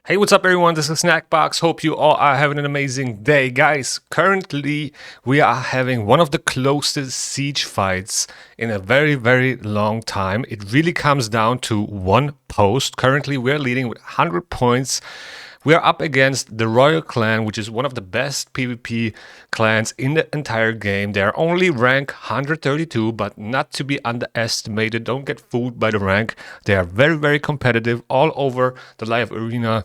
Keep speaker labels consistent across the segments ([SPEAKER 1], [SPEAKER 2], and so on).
[SPEAKER 1] Hey, what's up everyone? This is Snackbox. Hope you all are having an amazing day. Guys, currently we are having one of the closest siege fights in a very long time. It really comes down to one post. Currently we're leading with 100 points. We are up against the Royal clan, which is one of the best PvP clans in the entire game. They are only rank 132, but not to be underestimated. Don't get fooled by the rank. They are very competitive all over the live arena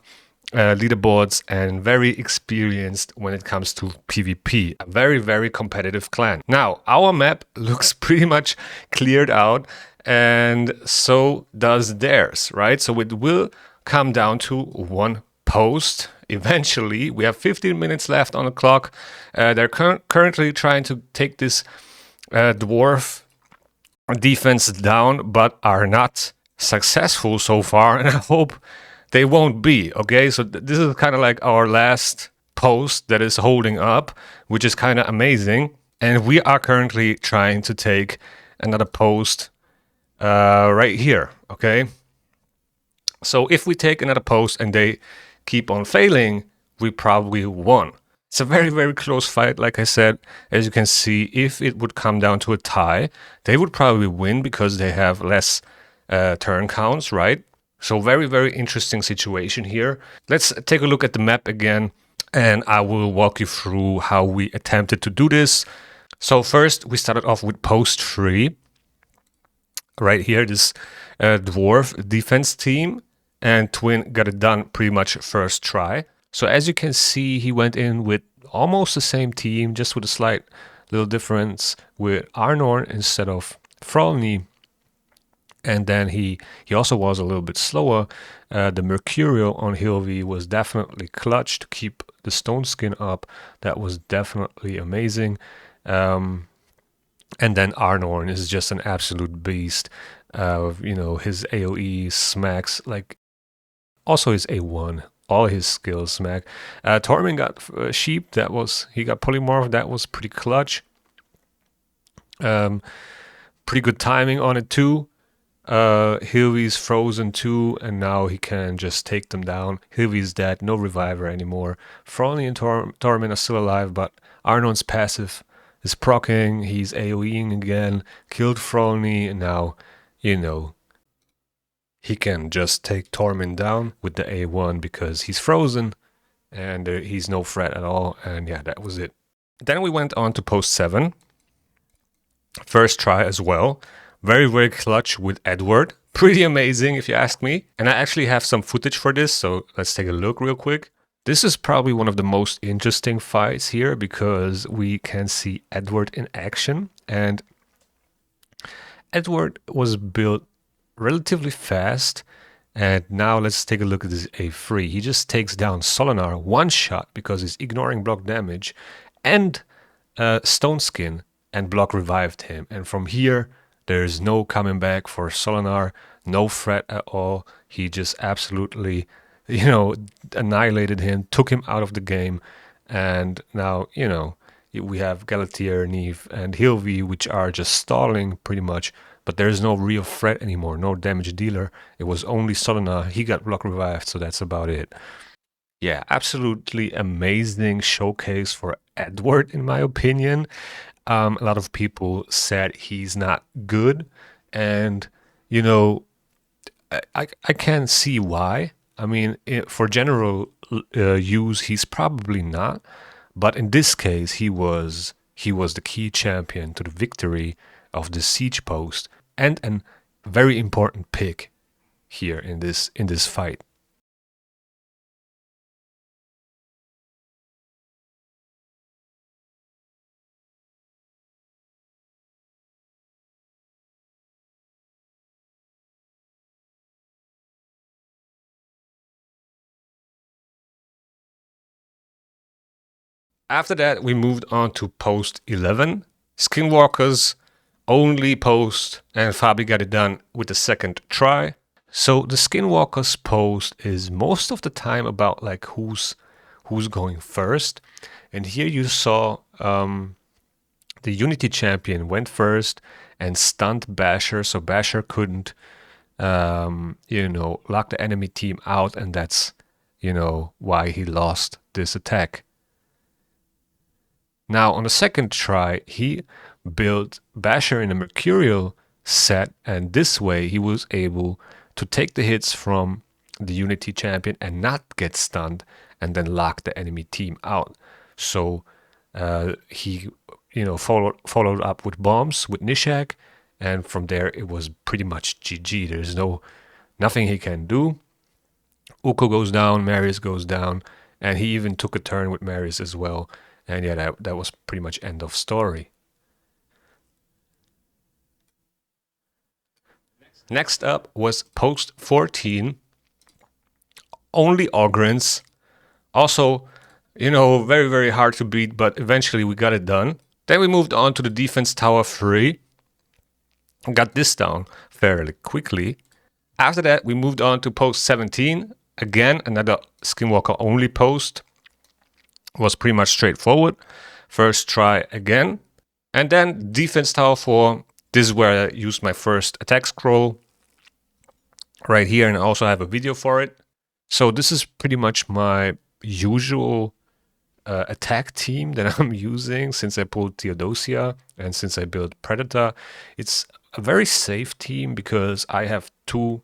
[SPEAKER 1] leaderboards and very experienced when it comes to PvP. A very competitive clan. Now, our map looks pretty much cleared out, and so does theirs, right? So it will come down to one post eventually. We have 15 minutes left on the clock. They're currently trying to take this dwarf defense down, but are not successful so far, and I hope they won't be. Okay, so this is kind of like our last post that is holding up, which is kind of amazing. And we are currently trying to take another post right here. Okay, so if we take another post and they keep on failing, we probably won. It's a very close fight. Like I said, as you can see, if it would come down to a tie, they would probably win because they have less turn counts, right? So very interesting situation here. Let's take a look at the map again, and I will walk you through how we attempted to do this. So first we started off with post 3. Right here, this dwarf defense team, and Twin got it done pretty much first try. So as you can see, he went in with almost the same team, just with a slight little difference with Arnorn instead of Frolny. And then he also was a little bit slower. The Mercurial on Hilvi was definitely clutch to keep the stone skin up. That was definitely amazing. And then Arnorn is just an absolute beast. You know, his AoE smacks, like also his A1. All his skills smack. Tormin got sheep. He got polymorph. That was pretty clutch. Pretty good timing on it too. Hilvi's frozen too, and now he can just take them down. Hilvi's dead, no reviver anymore. Frolny and Tormin are still alive, but Arnorn's passive is proccing. He's AoEing again, killed Frolny, and now, you know, he can just take Tormin down with the A1 because he's frozen and he's no threat at all. And yeah, that was it. Then we went on to post 7. First try as well. Very clutch with Edward. Pretty amazing if you ask me. And I actually have some footage for this, so let's take a look real quick. This is probably one of the most interesting fights here because we can see Edward in action. And Edward was built relatively fast. And now let's take a look at this A3. He just takes down Solinar one shot because he's ignoring block damage and Stone Skin, and block revived him. And from here, there's no coming back for Solinar, no threat at all. He just absolutely, you know, annihilated him, took him out of the game. And now, you know, we have Galatier, Neve, and Hilvi, which are just stalling pretty much. But there's no real threat anymore, no damage dealer. It was only Solinar. He got block revived, so that's about it. Yeah, absolutely amazing showcase for Edward, in my opinion. A lot of people said he's not good, and you know, I can see why. I mean, for general use, he's probably not, but in this case, he was the key champion to the victory of the siege post, and a very important pick here in this fight. After that, we moved on to post 11. Skinwalkers only post, and Fabi got it done with the second try. So the Skinwalkers post is most of the time about like who's going first. And here you saw the Unity champion went first and stunned Basher, so Basher couldn't you know, lock the enemy team out, and that's, why he lost this attack. Now, on the second try, he built Basher in a Mercurial set, and this way he was able to take the hits from the Unity champion and not get stunned and then lock the enemy team out. So he followed up with bombs with Nishak, and from there it was pretty much GG. There's nothing he can do. Uko goes down, Marius goes down, and he even took a turn with Marius as well. And yeah, that was pretty much end of story. Next up was post 14. Only Ogrins. Also, very, very hard to beat, but eventually we got it done. Then we moved on to the defense tower 3. Got this down fairly quickly. After that, we moved on to post 17. Again, another Skinwalker only post. Was pretty much straightforward. First try again. And then defense tower 4. This is where I used my first attack scroll. Right here, and I also have a video for it. So this is pretty much my usual attack team that I'm using since I pulled Theodosia and since I built Predator. It's a very safe team because I have 2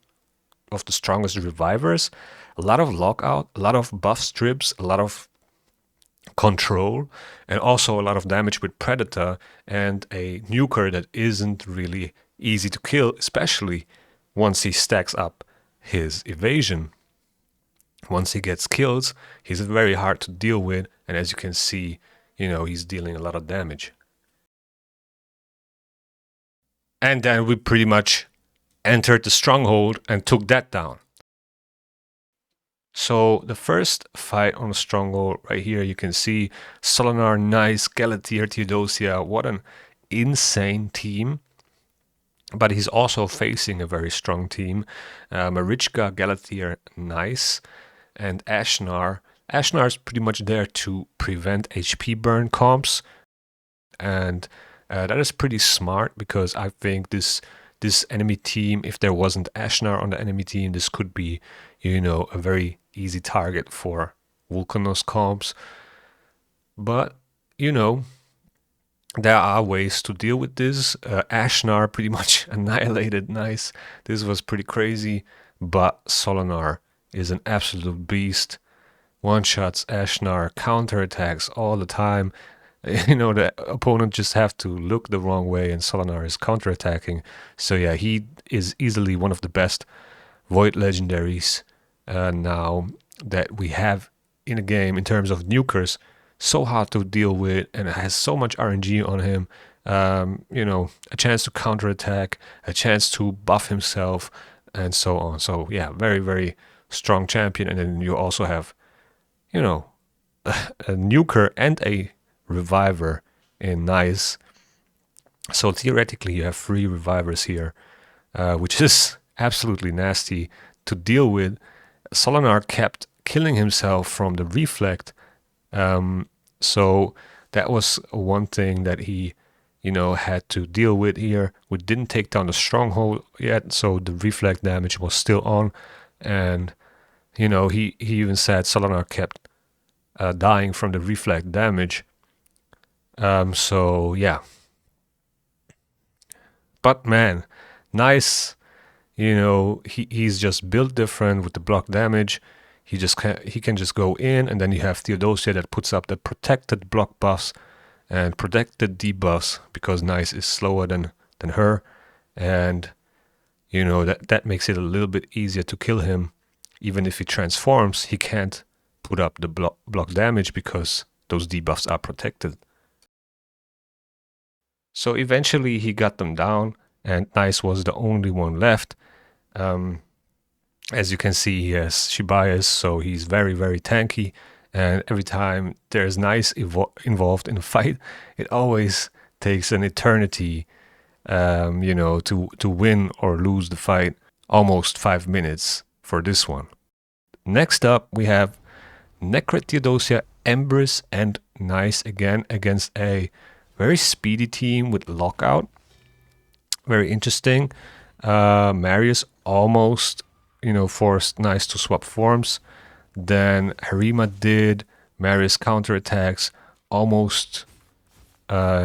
[SPEAKER 1] of the strongest revivers, a lot of lockout, a lot of buff strips, a lot of control, and also a lot of damage with Predator and a nuker that isn't really easy to kill, especially once he stacks up his evasion. Once he gets kills, he's very hard to deal with, and as you can see, he's dealing a lot of damage. And then we pretty much entered the stronghold and took that down. So the first fight on the stronghold right here, you can see Solinar, Nice, Galatir, Theodosia. What an insane team. But he's also facing a very strong team. Marichka, Galatir, Nice, and Ashnar. Ashnar is pretty much there to prevent HP burn comps. And that is pretty smart because I think this enemy team, if there wasn't Ashnar on the enemy team, this could be, a very easy target for Vulcanos comps. But, there are ways to deal with this. Ashnar pretty much annihilated Nice. This was pretty crazy, but Solinar is an absolute beast. One-shots Ashnar, counterattacks all the time. The opponent just have to look the wrong way and Solinar is counterattacking. So yeah, he is easily one of the best Void legendaries now that we have in a game in terms of nukers. So hard to deal with and has so much RNG on him. A chance to counterattack, a chance to buff himself, and so on. So yeah, very, very strong champion. And then you also have, a nuker and a reviver in Nice. So theoretically you have 3 revivers here, which is absolutely nasty to deal with. Solinar kept killing himself from the reflect. So that was one thing that he, had to deal with here. We didn't take down the stronghold yet, so the reflect damage was still on. And, he even said Solinar kept dying from the reflect damage. So yeah. But man, Nice, he's just built different with the block damage. He can just go in, and then you have Theodosia that puts up the protected block buffs and protected debuffs because Nice is slower than her, and that makes it a little bit easier to kill him. Even if he transforms, he can't put up the block damage because those debuffs are protected. So eventually he got them down, and Nice was the only one left. As you can see, he has Shibayas, so he's very, very tanky. And every time there's Nice involved in a fight, it always takes an eternity, to win or lose the fight. Almost 5 minutes for this one. Next up, we have Necret, Theodosia, Empress, and Nice again against a very speedy team with lockout. Very interesting. Marius almost, forced Nice to swap forms. Then Harima did, Marius counterattacks, almost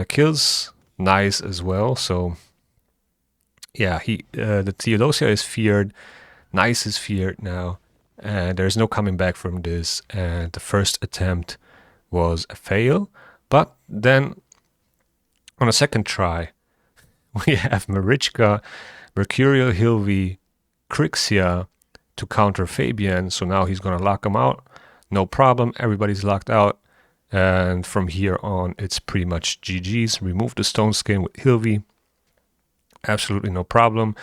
[SPEAKER 1] kills Nice as well. So yeah, the Theodosia is feared, Nice is feared now, and there's no coming back from this. And the first attempt was a fail, but then on a second try, we have Marichka, Mercurial Hilvi, Crixia to counter Fabian. So now he's gonna lock him out. No problem, everybody's locked out. And from here on, it's pretty much GG's. Remove the stone skin with Hilvi. Absolutely no problem.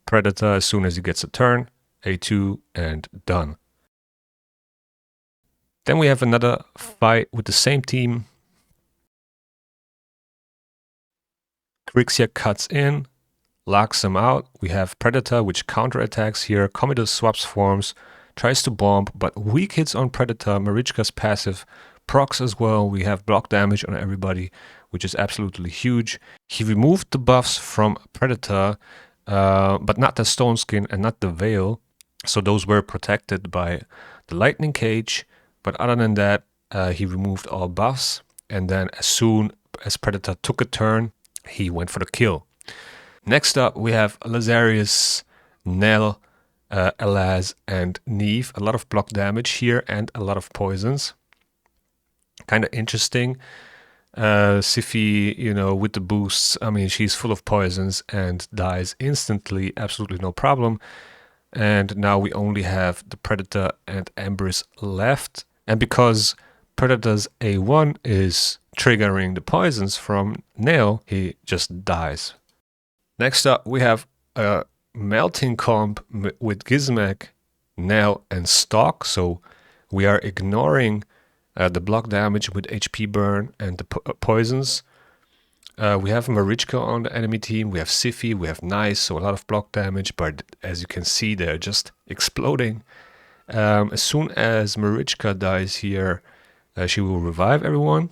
[SPEAKER 1] Predator, as soon as he gets a turn, A2 and done. Then we have another fight with the same team. Crixia cuts in, locks him out. We have Predator, which counterattacks here. Commodus swaps forms, tries to bomb, but weak hits on Predator. Marichka's passive procs as well. We have block damage on everybody, which is absolutely huge. He removed the buffs from Predator, but not the stone skin and not the veil. So those were protected by the lightning cage. But other than that, he removed all buffs. And then as soon as Predator took a turn, he went for the kill. Next up, we have Lazarius, Nell, Elaz, and Neve. A lot of block damage here and a lot of poisons. Kind of interesting. Sify, you know, with the boosts, I mean, she's full of poisons and dies instantly, absolutely no problem. And now we only have the Predator and Empress left. And because Predator's A1 is triggering the poisons from Nail, he just dies. Next up, we have a melting comp with Gizmek, Nail, and Stalk. So we are ignoring the block damage with HP burn and the poisons. We have Marichka on the enemy team. We have Sify, we have Nice, so a lot of block damage. But as you can see, they're just exploding. As soon as Marichka dies here, she will revive everyone.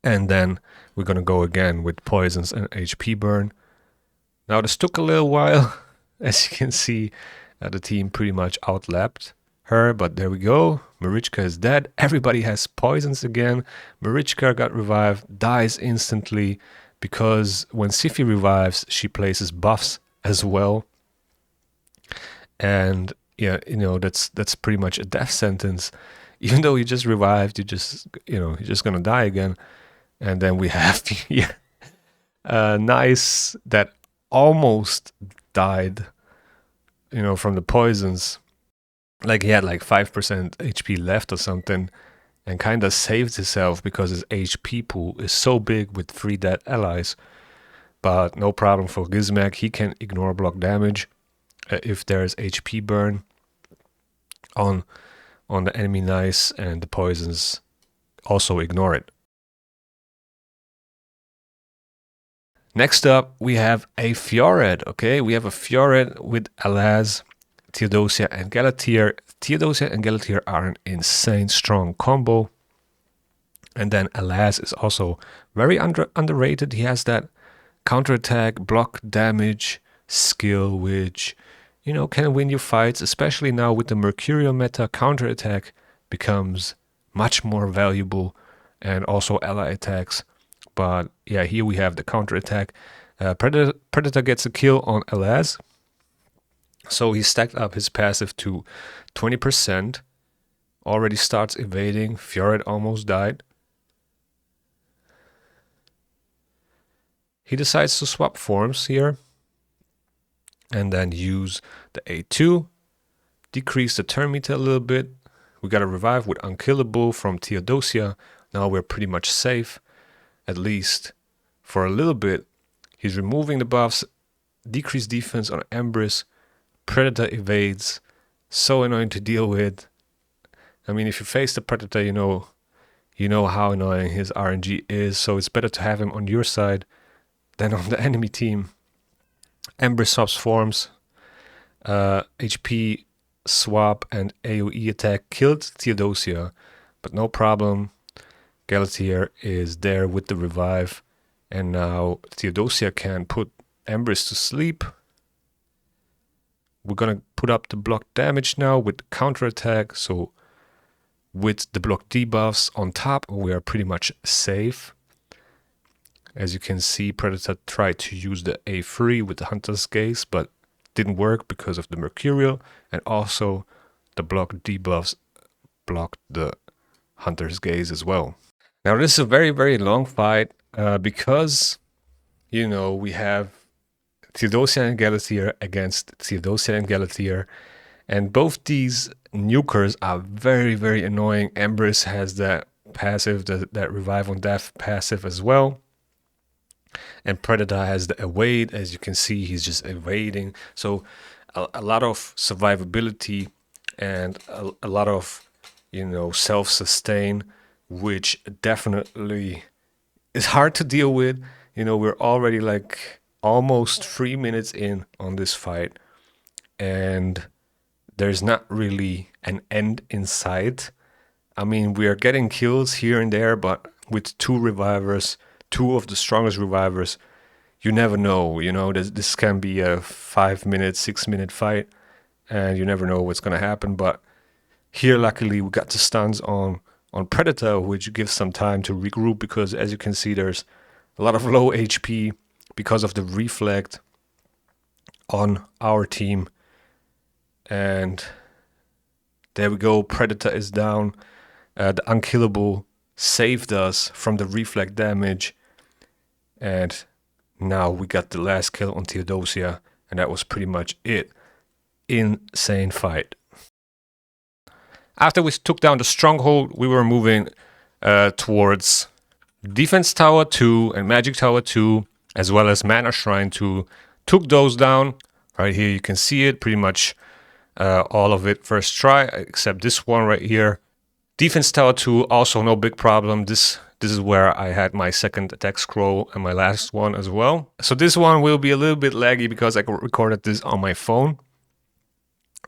[SPEAKER 1] And then we're going to go again with poisons and HP burn. Now this took a little while. As you can see, the team pretty much outlapped her, but there we go. Marichka is dead. Everybody has poisons again. Marichka got revived, dies instantly, because when Sify revives, she places buffs as well. And yeah, you know, that's pretty much a death sentence. Even though you just revived, you're just gonna die again. And then we have Nice that almost died, you know, from the poisons. Like he had like 5% HP left or something, and kind of saved himself because his HP pool is so big with 3 dead allies. But no problem for Gizmek. He can ignore block damage if there's HP burn on the enemy Nice, and the poisons also ignore it. Next up, we have a Fiored. Okay, we have a Fiored with Elaz, Theodosia, and Galatir. Theodosia and Galatir are an insane strong combo. And then Elaz is also very underrated. He has that counterattack, block damage skill, which, you know, can win you fights, especially now with the Mercurial meta. Counterattack becomes much more valuable, and also ally attacks. But yeah, here we have the counterattack. Predator gets a kill on Elaz. So he stacked up his passive to 20%. Already starts evading. Fiored almost died. He decides to swap forms here. And then use the A2. Decrease the turn meter a little bit. We got a revive with Unkillable from Theodosia. Now we're pretty much safe. At least for a little bit. He's removing the buffs. Decreased defense on Empress. Predator evades. So annoying to deal with. I mean, if you face the Predator, you know how annoying his RNG is. So it's better to have him on your side than on the enemy team. Empress swaps forms. HP swap and AoE attack killed Theodosia. But no problem. Galatir is there with the revive. And now Theodosia can put Empress to sleep. we're gonna put up the block damage now with the counterattack. So with the block debuffs on top, we are pretty much safe. As you can see, Predator tried to use the A3 with the Hunter's Gaze, but didn't work because of the Mercurial, and also the block debuffs blocked the Hunter's Gaze as well. Now this is a very, very long fight because, you know, we have Theodosia and Galathir against Theodosia and Galathir, and both these nukers are very, very annoying. Empress has that passive, that Revive on Death passive as well. And Predator has the evade. As you can see, he's just evading. So a lot of survivability and a lot of, you know, self-sustain, which definitely is hard to deal with. You know, we're already like almost 3 minutes in on this fight, and there's not really an end in sight. I mean, we are getting kills here and there, but with 2 revivers, 2 of the strongest revivers, you never know. You know, this can be a 5 minute, 6 minute fight, and you never know what's gonna happen. But here, luckily, we got the stuns on Predator, which gives some time to regroup, because as you can see, there's a lot of low HP because of the reflect on our team. And there we go, Predator is down. The Unkillable saved us from the reflect damage. And now we got the last kill on Theodosia, and that was pretty much it. Insane fight. After we took down the stronghold, we were moving towards Defense Tower 2 and Magic Tower 2, as well as Mana Shrine 2. Took those down. Right here you can see it, pretty much all of it first try, except this one right here. Defense Tower 2, also no big problem. This is where I had my second attack scroll and my last one as well. So this one will be a little bit laggy because I recorded this on my phone.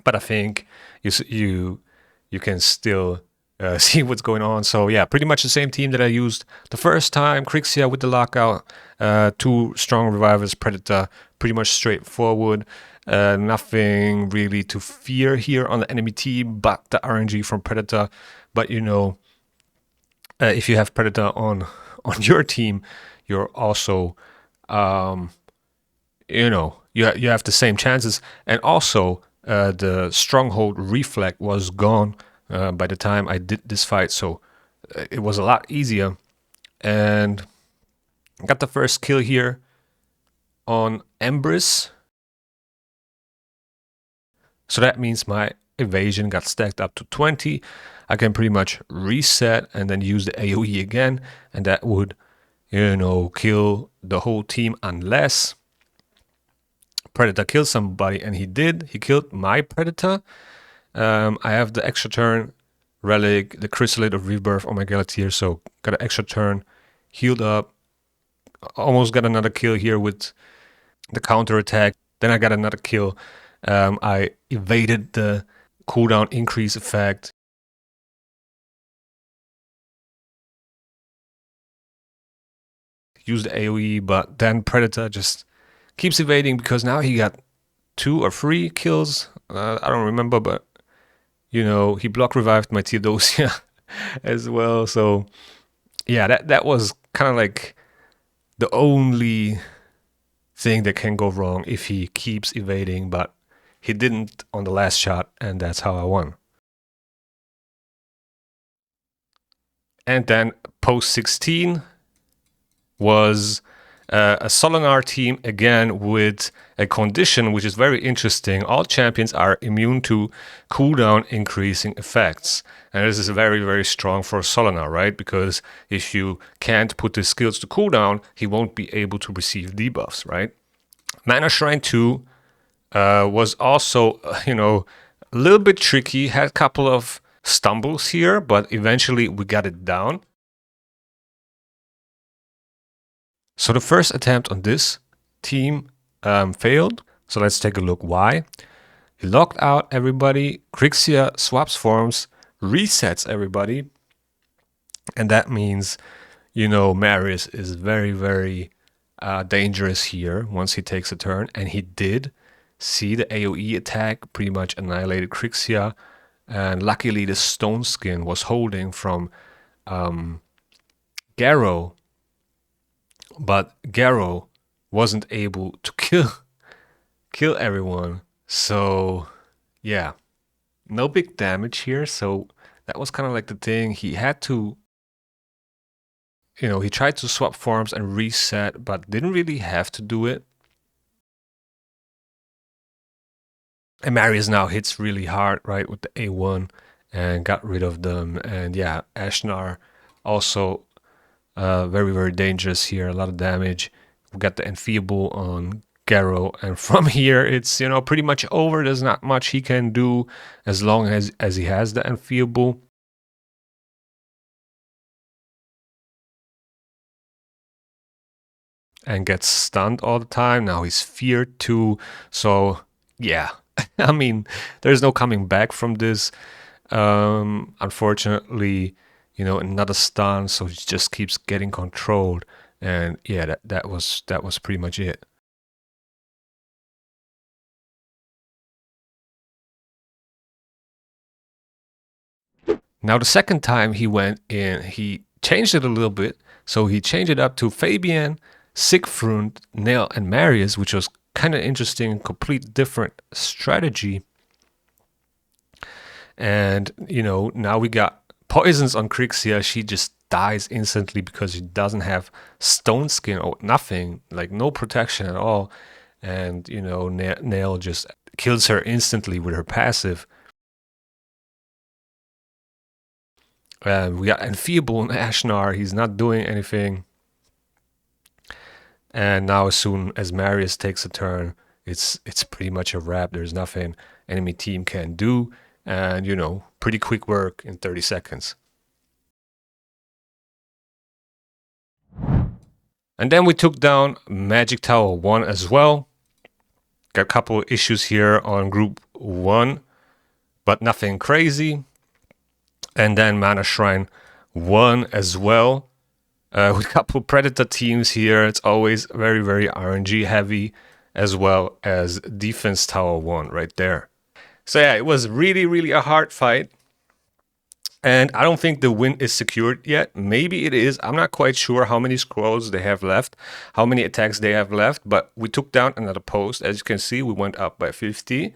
[SPEAKER 1] But I think you can still see what's going on. So yeah, pretty much the same team that I used the first time. Crixia with the lockout, 2 strong revivers, Predator, pretty much straightforward. Nothing really to fear here on the enemy team, but the RNG from Predator. But you know, if you have Predator on your team, you're also, you know, you have the same chances. And also, the stronghold reflect was gone by the time I did this fight, so it was a lot easier. And got the first kill here on Empress. So that means my evasion got stacked up to 20. I can pretty much reset and then use the AoE again, and that would, you know, kill the whole team unless Predator kills somebody, and he did. He killed my Predator. I have the extra turn relic, the Chrysalid of Rebirth on my Galathir, so got an extra turn, healed up, almost got another kill here with the counter attack. Then I got another kill. I evaded the cooldown increase effect. Used the AoE, but then Predator just keeps evading because now he got 2 or 3 kills. I don't remember, but you know, he block revived my Theodosia as well. So yeah, that was kind of like the only thing that can go wrong if he keeps evading, but he didn't on the last shot, and that's how I won. And then post 16 was a Solinar team again with a condition which is very interesting. All champions are immune to cooldown increasing effects. And this is very, very strong for Solinar, right? Because if you can't put his skills to cooldown, he won't be able to receive debuffs, right? Mana Shrine 2 was also, you know, a little bit tricky. Had a couple of stumbles here, but eventually we got it down. So the first attempt on this team failed. So let's take a look why. He locked out everybody. Crixia swaps forms, resets everybody. And that means, you know, Marius is very, very dangerous here once he takes a turn. And he did. See, the AoE attack pretty much annihilated Crixia, and luckily the stone skin was holding from Garrow, but Garrow wasn't able to kill everyone. So yeah, no big damage here. So that was kind of like the thing. He had to, he tried to swap forms and reset, but didn't really have to do it. And Marius now hits really hard, right, with the A1 and got rid of them. And yeah, Ashnar also very, very dangerous here. A lot of damage. We got the Enfeeble on Garrow. And from here, it's, pretty much over. There's not much he can do as long as he has the Enfeeble. And gets stunned all the time. Now he's feared too. So yeah, I mean, there's no coming back from this. Unfortunately, another stun, so he just keeps getting controlled. And yeah, that was pretty much it. Now the second time he went in, he changed it a little bit. So he changed it up to Fabian, Siegfried, Nail, and Marius, which was kind of interesting, complete different strategy. And, now we got poisons on Crixia. She just dies instantly because she doesn't have stone skin or nothing, like no protection at all. And, Nail just kills her instantly with her passive. We got Enfeeble and Ashnar. He's not doing anything. And now as soon as Marius takes a turn, it's pretty much a wrap. There's nothing enemy team can do. And, pretty quick work in 30 seconds. And then we took down Magic Tower 1 as well. Got a couple of issues here on Group 1, but nothing crazy. And then Mana Shrine 1 as well. With a couple Predator teams here. It's always very, very RNG heavy, as well as Defense Tower 1 right there. So yeah, it was really, really a hard fight. And I don't think the win is secured yet. Maybe it is. I'm not quite sure how many scrolls they have left, how many attacks they have left. But we took down another post. As you can see, we went up by 50.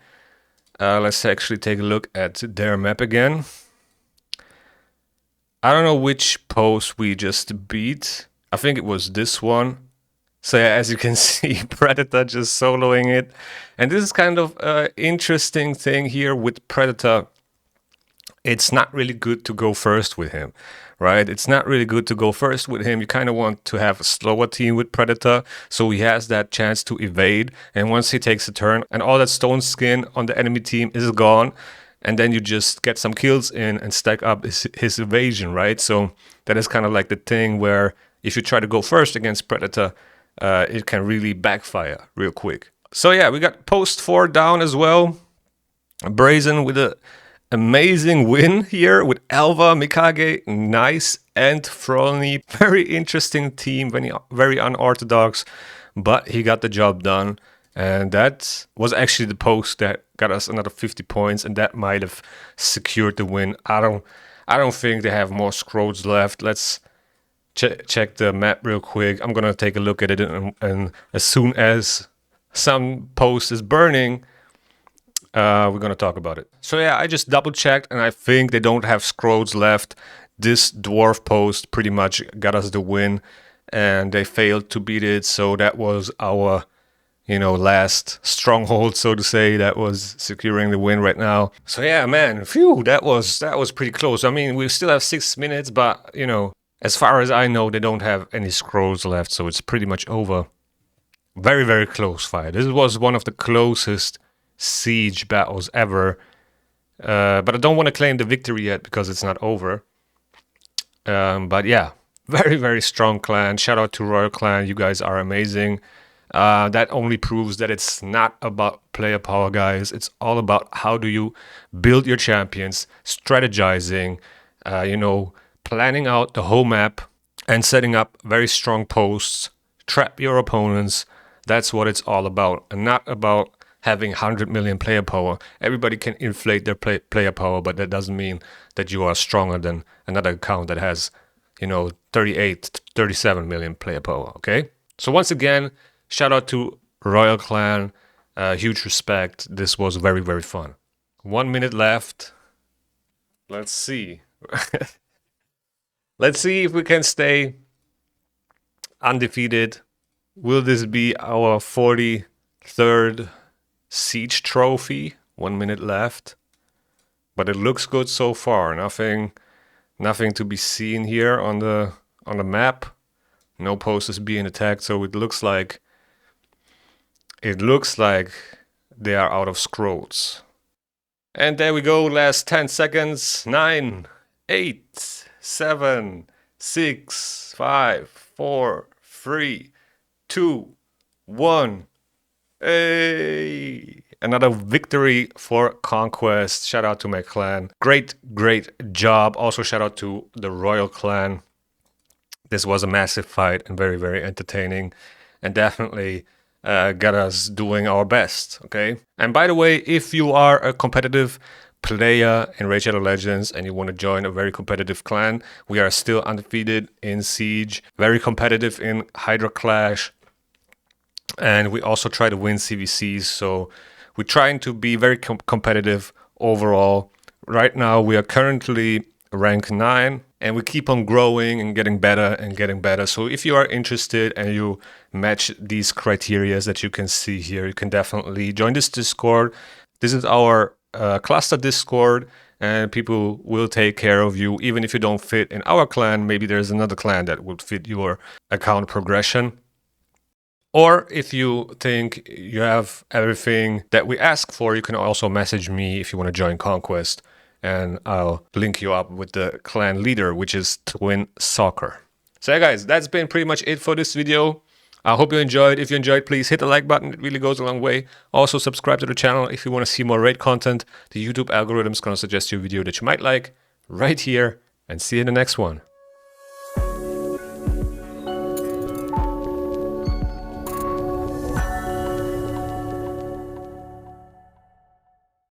[SPEAKER 1] Let's actually take a look at their map again. I don't know which post we just beat. I think it was this one. So yeah, as you can see, Predator just soloing it. And this is kind of an interesting thing here with Predator. It's not really good to go first with him, right? It's not really good to go first with him. You kind of want to have a slower team with Predator, so he has that chance to evade. And once he takes a turn and all that stone skin on the enemy team is gone, and then you just get some kills in and stack up his evasion, right? So that is kind of like the thing where if you try to go first against Predator, it can really backfire real quick. So yeah, we got post 4 down as well. Brazen with a amazing win here with Alva, Mikage, Nice, and Frolny. Very interesting team, very unorthodox, but he got the job done. And that was actually the post that got us another 50 points, and that might have secured the win. I don't think they have more scrolls left. Let's check the map real quick. I'm gonna take a look at it, and as soon as some post is burning, we're gonna talk about it. So yeah, I just double checked, and I think they don't have scrolls left. This dwarf post pretty much got us the win, and they failed to beat it. So that was our, last stronghold, so to say, that was securing the win right now. So yeah, man, phew, that was pretty close. I mean, we still have 6 minutes, but as far as I know, they don't have any scrolls left, so it's pretty much over. Very, very close fight. This was one of the closest siege battles ever, but I don't want to claim the victory yet because it's not over. But yeah, very, very strong clan. Shout out to Royal Clan. You guys are amazing. That only proves that it's not about player power, guys. It's all about how do you build your champions, strategizing, planning out the whole map and setting up very strong posts, trap your opponents. That's what it's all about, and not about having 100 million player power. Everybody can inflate their player power, but that doesn't mean that you are stronger than another account that has, 38, 37 million player power, okay? So once again, shout out to Royal Clan, huge respect. This was very, very fun. 1 minute left. Let's see. Let's see if we can stay undefeated. Will this be our 43rd siege trophy? 1 minute left. But it looks good so far. Nothing to be seen here on the map. No posters being attacked, so it looks like they are out of scrolls. And there we go, last 10 seconds. 9, 8, 7, 6, 5, 4, 3, 2, 1. Hey! Another victory for Conquest. Shout out to my clan. Great job. Also shout out to the Royal Clan. This was a massive fight and very, very entertaining, and definitely got us doing our best, okay? And by the way, if you are a competitive player in Raid Shadow Legends and you want to join a very competitive clan, we are still undefeated in Siege, very competitive in Hydra Clash, and we also try to win CVCs, so we're trying to be very competitive overall. Right now, we are currently rank 9, and we keep on growing and getting better and getting better. So if you are interested and you match these criteria that you can see here, you can definitely join this Discord. This is our cluster Discord, and people will take care of you. Even if you don't fit in our clan, maybe there's another clan that would fit your account progression. Or if you think you have everything that we ask for, you can also message me if you want to join Conquest, and I'll link you up with the clan leader, which is Twin Soccer. So yeah, guys, that's been pretty much it for this video. I hope you enjoyed. If you enjoyed, please hit the like button. It really goes a long way. Also, subscribe to the channel if you want to see more raid content. The YouTube algorithm is going to suggest you a video that you might like right here, and see you in the next one.